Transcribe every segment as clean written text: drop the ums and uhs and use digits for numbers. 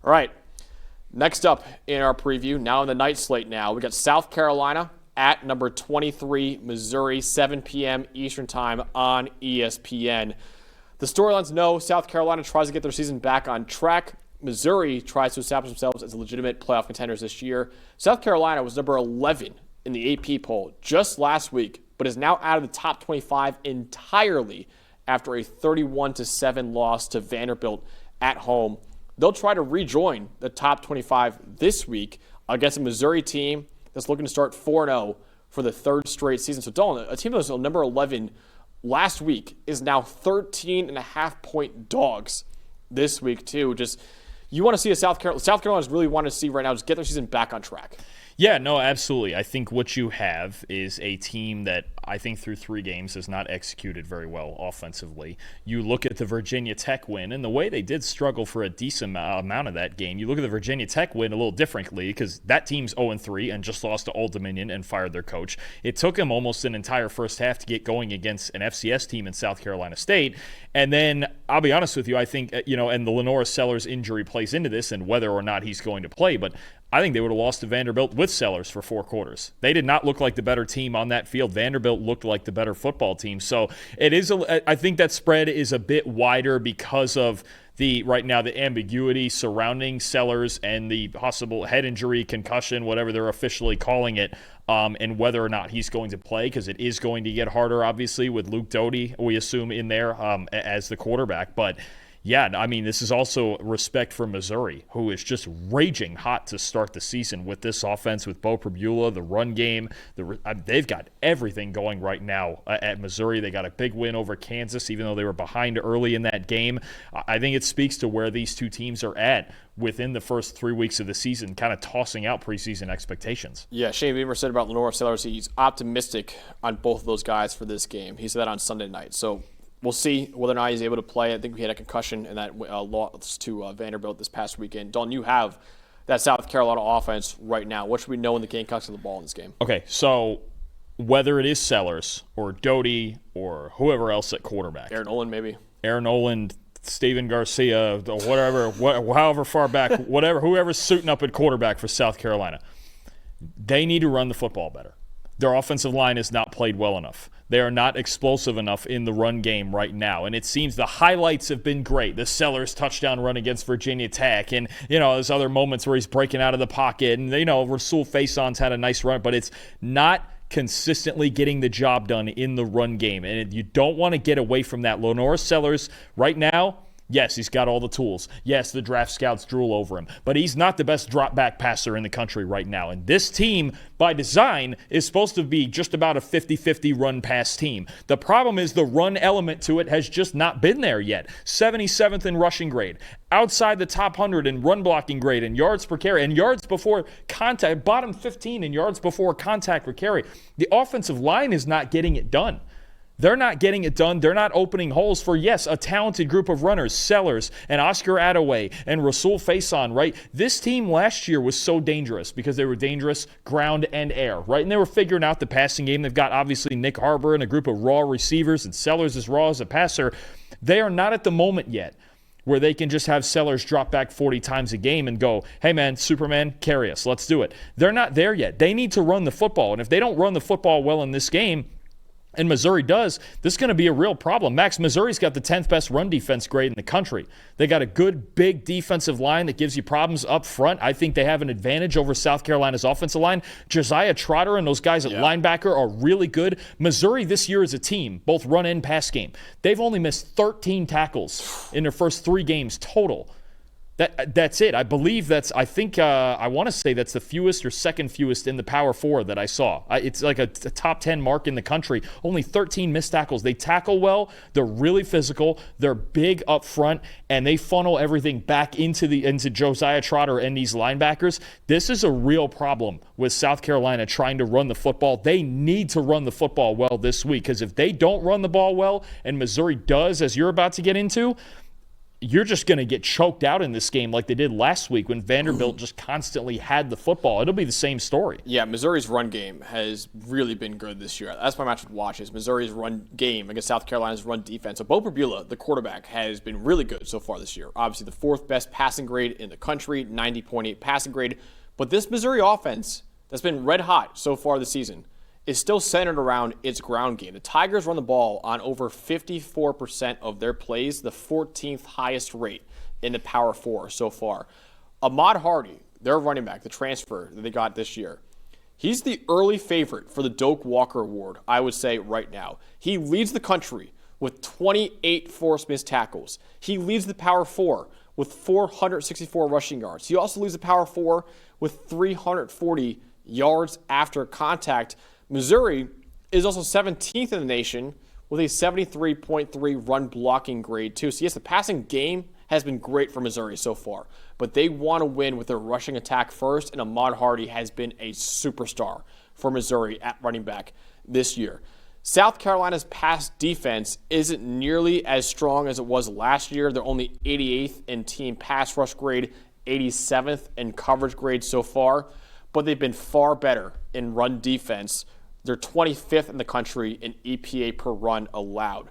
All right. Next up in our preview, now in the night slate now, we got South Carolina at number 23, Missouri, 7 p.m. Eastern Time on ESPN. The storylines know South Carolina tries to get their season back on track. Missouri tries to establish themselves as legitimate playoff contenders this year. South Carolina was number 11 in the AP poll just last week, but is now out of the top 25 entirely after a 31-7 loss to Vanderbilt at home. They'll try to rejoin the top 25 this week against a Missouri team that's looking to start 4-0 for the third straight season. So, Dalton, a team that was number 11 last week is now 13.5-point dogs this week, too. Just, you want to see South Carolina's really want to see right now is get their season back on track. Yeah, no, absolutely. I think what you have is a team that I think through 3 games has not executed very well offensively. You look at the Virginia Tech win, and the way they did struggle for a decent amount of that game. You look at the Virginia Tech win a little differently because that team's 0-3 and just lost to Old Dominion and fired their coach. It took them almost an entire first half to get going against an FCS team in South Carolina State. And then, I'll be honest with you, I think, and the Lenora Sellers injury plays into this and whether or not he's going to play, but I think they would have lost to Vanderbilt with Sellers for 4 quarters. They did not look like the better team on that field. Vanderbilt looked like the better football team. So I think that spread is a bit wider because of the ambiguity surrounding Sellers and the possible head injury, concussion, whatever they're officially calling it, and whether or not he's going to play, because it is going to get harder, obviously, with Luke Doty, we assume, in there as the quarterback. But yeah, I mean, this is also respect for Missouri, who is just raging hot to start the season with this offense, with Bo Pribula, the run game. They've got everything going right now at Missouri. They got a big win over Kansas, even though they were behind early in that game. I think it speaks to where these two teams are at within the first 3 weeks of the season, kind of tossing out preseason expectations. Yeah, Shane Beamer said about Lenora Sellers, he's optimistic on both of those guys for this game. He said that on Sunday night. So we'll see whether or not he's able to play. I think we had a concussion in that loss to Vanderbilt this past weekend. Dalton, you have that South Carolina offense right now. What should we know in the Gamecocks of the ball in this game? Okay, so whether it is Sellers or Doty or whoever else at quarterback. Aaron Olin, maybe. Aaron Olin, Steven Garcia, whatever, however far back, whoever's suiting up at quarterback for South Carolina, they need to run the football better. Their offensive line has not played well enough. They are not explosive enough in the run game right now. And it seems the highlights have been great. The Sellers touchdown run against Virginia Tech. And, there's other moments where he's breaking out of the pocket. And, Rasul Faison's had a nice run. But it's not consistently getting the job done in the run game. And you don't want to get away from that. Lenora Sellers right now, yes, he's got all the tools. Yes, the draft scouts drool over him. But he's not the best drop-back passer in the country right now. And this team, by design, is supposed to be just about a 50-50 run-pass team. The problem is the run element to it has just not been there yet. 77th in rushing grade. Outside the top 100 in run-blocking grade and yards per carry. And yards before contact, bottom 15 in yards before contact per carry. The offensive line is not getting it done. They're not getting it done. They're not opening holes for, yes, a talented group of runners, Sellers and Oscar Attaway and Rasul Faison, right? This team last year was so dangerous because they were dangerous ground and air, right? And they were figuring out the passing game. They've got, obviously, Nick Harbor and a group of raw receivers, and Sellers is raw as a passer. They are not at the moment yet where they can just have Sellers drop back 40 times a game and go, hey, man, Superman, carry us. Let's do it. They're not there yet. They need to run the football. And if they don't run the football well in this game, and Missouri does, this is going to be a real problem. Max, Missouri's got the 10th best run defense grade in the country. They got a good, big defensive line that gives you problems up front. I think they have an advantage over South Carolina's offensive line. Josiah Trotter and those guys at linebacker are really good. Missouri this year as a team, both run and pass game, they've only missed 13 tackles in their first 3 games total. That's it. I believe I want to say that's the fewest or second fewest in the Power 4 that I saw. It's like a top 10 mark in the country. Only 13 missed tackles. They tackle well. They're really physical. They're big up front, and they funnel everything back into Josiah Trotter and these linebackers. This is a real problem with South Carolina trying to run the football. They need to run the football well this week, because if they don't run the ball well and Missouri does, as you're about to get into, you're just going to get choked out in this game like they did last week when Vanderbilt just constantly had the football. It'll be the same story. Yeah, Missouri's run game has really been good this year. That's my match to watch is Missouri's run game against South Carolina's run defense. So Bo Perbula, the quarterback, has been really good so far this year. Obviously the 4th best passing grade in the country, 90.8 passing grade. But this Missouri offense that's been red hot so far this season is still centered around its ground game. The Tigers run the ball on over 54% of their plays, the 14th highest rate in the Power 4 so far. Ahmad Hardy, their running back, the transfer that they got this year, he's the early favorite for the Doak Walker Award, I would say right now. He leads the country with 28 forced missed tackles. He leads the Power 4 with 464 rushing yards. He also leads the Power 4 with 340 yards after contact. Missouri is also 17th in the nation with a 73.3 run blocking grade, too. So, yes, the passing game has been great for Missouri so far, but they want to win with their rushing attack first, and Ahmad Hardy has been a superstar for Missouri at running back this year. South Carolina's pass defense isn't nearly as strong as it was last year. They're only 88th in team pass rush grade, 87th in coverage grade so far, but they've been far better in run defense. They're 25th in the country in EPA per run allowed.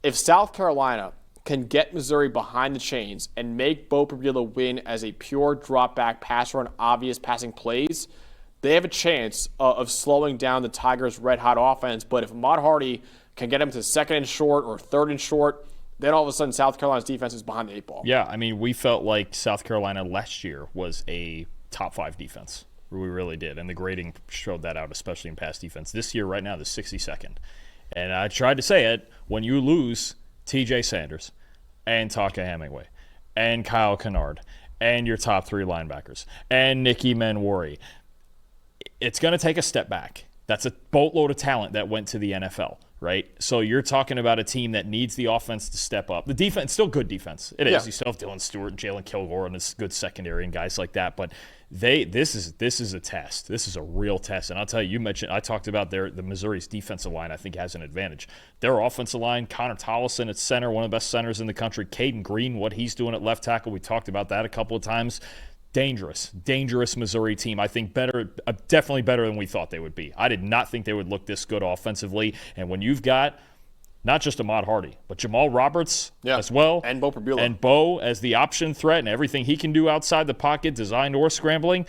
If South Carolina can get Missouri behind the chains and make Bo Perbula win as a pure drop back passer on obvious passing plays, they have a chance of slowing down the Tigers' red-hot offense. But if Ahmad Hardy can get him to 2nd and short or 3rd and short, then all of a sudden South Carolina's defense is behind the 8 ball. Yeah, I mean, we felt like South Carolina last year was a top 5 defense. We really did, and the grading showed that out, especially in pass defense. This year, right now, the 62nd. And I tried to say it, when you lose T.J. Sanders and Taka Hemingway and Kyle Kennard and your top 3 linebackers and Nicky Manwari, it's going to take a step back. That's a boatload of talent that went to the NFL, right? So you're talking about a team that needs the offense to step up. The defense, still good defense. It is. Yeah. You still have Dylan Stewart and Jalen Kilgore and this good secondary and guys like that. But this is a test. This is a real test. And I'll tell you, I talked about the Missouri's defensive line, I think, has an advantage. Their offensive line, Connor Tollison at center, one of the best centers in the country. Caden Green, what he's doing at left tackle. We talked about that a couple of times. Dangerous Missouri team. I think definitely better than we thought they would be. I did not think they would look this good offensively. And when you've got not just Ahmad Hardy, but Jamal Roberts as well. And Bo Perbula. And Bo as the option threat and everything he can do outside the pocket, designed or scrambling,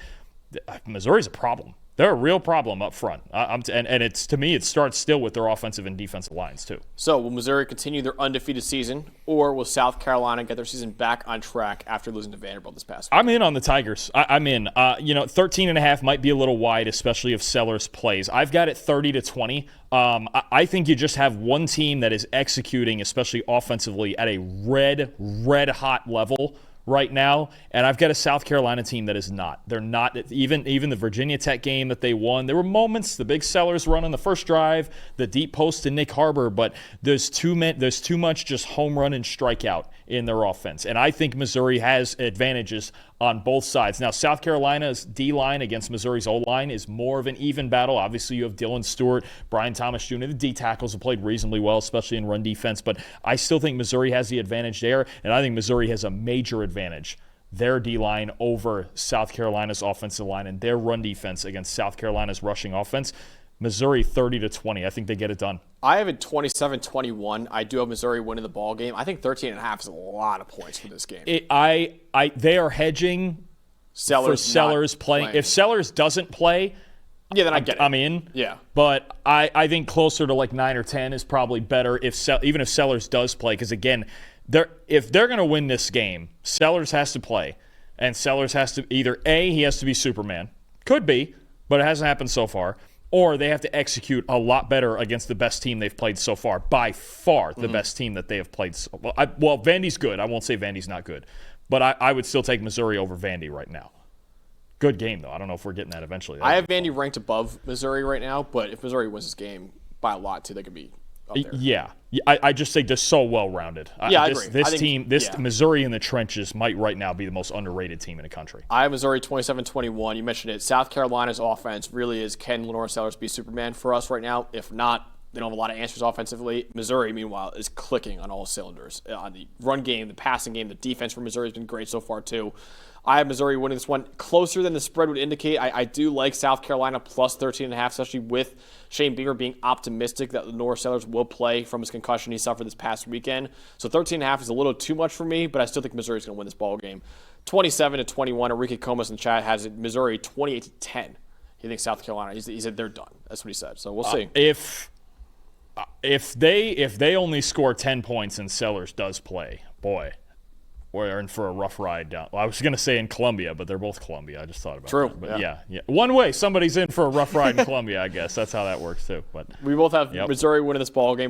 Missouri's a problem. They're a real problem up front. And it's, to me, it starts still with their offensive and defensive lines, too. So will Missouri continue their undefeated season, or will South Carolina get their season back on track after losing to Vanderbilt this past week? I'm in on the Tigers. I'm in. 13.5 might be a little wide, especially if Sellers plays. I've got it 30-20. I think you just have one team that is executing, especially offensively, at a red-hot level right now, and I've got a South Carolina team that is not. They're not. Even the Virginia Tech game that they won, there were moments, the big Sellers run on the first drive, the deep post to Nick Harbor, but there's too much just home run and strikeout in their offense. And I think Missouri has advantages on both sides. Now, South Carolina's D-line against Missouri's O-line is more of an even battle. Obviously, you have Dylan Stewart, Brian Thomas Jr. The D-tackles have played reasonably well, especially in run defense, but I still think Missouri has the advantage there, and I think Missouri has a major advantage, their D-line over South Carolina's offensive line and their run defense against South Carolina's rushing offense. Missouri 30-20. I think they get it done. I have it 27-21. I do have Missouri winning the ball game. I think 13.5 is a lot of points for this game. They are hedging for Sellers playing. If Sellers doesn't play, then I get it. I'm in. Yeah. But I think closer to like 9 or 10 is probably better even if Sellers does play. Because again, if they're going to win this game, Sellers has to play, and Sellers has to he has to be Superman. Could be, but it hasn't happened so far. Or they have to execute a lot better against the best team they've played so far. By far, the best team that they have played. Vandy's good. I won't say Vandy's not good. But I would still take Missouri over Vandy right now. Good game, though. I don't know if we're getting that eventually. I have Vandy ranked above Missouri right now, but if Missouri wins this game by a lot, too, they could be up there. Yeah. I just think they're so well-rounded. Yeah, I agree. This Missouri in the trenches might right now be the most underrated team in the country. I have Missouri 27-21. You mentioned it. South Carolina's offense really is, can Lenore Sellers be Superman for us right now? If not, They don't have a lot of answers offensively. Missouri, meanwhile, is clicking on all cylinders. On the run game, the passing game, the defense for Missouri has been great so far, too. I have Missouri winning this one closer than the spread would indicate. I do like South Carolina plus 13.5, especially with Shane Beamer being optimistic that the North Sailors will play from his concussion he suffered this past weekend. So 13.5 is a little too much for me, but I still think Missouri's going to win this ball game. 27-21. Enrique Comas in the chat has it Missouri 28-10. He thinks South Carolina. He said they're done. That's what he said. So we'll see. If they only score 10 points and Sellers does play, boy, we're in for a rough ride down. Well, I was going to say in Columbia, but they're both Columbia. I just thought about True. that. But yeah. One way, somebody's in for a rough ride in Columbia, I guess. That's how that works, too. But we both have Missouri winning this ball game.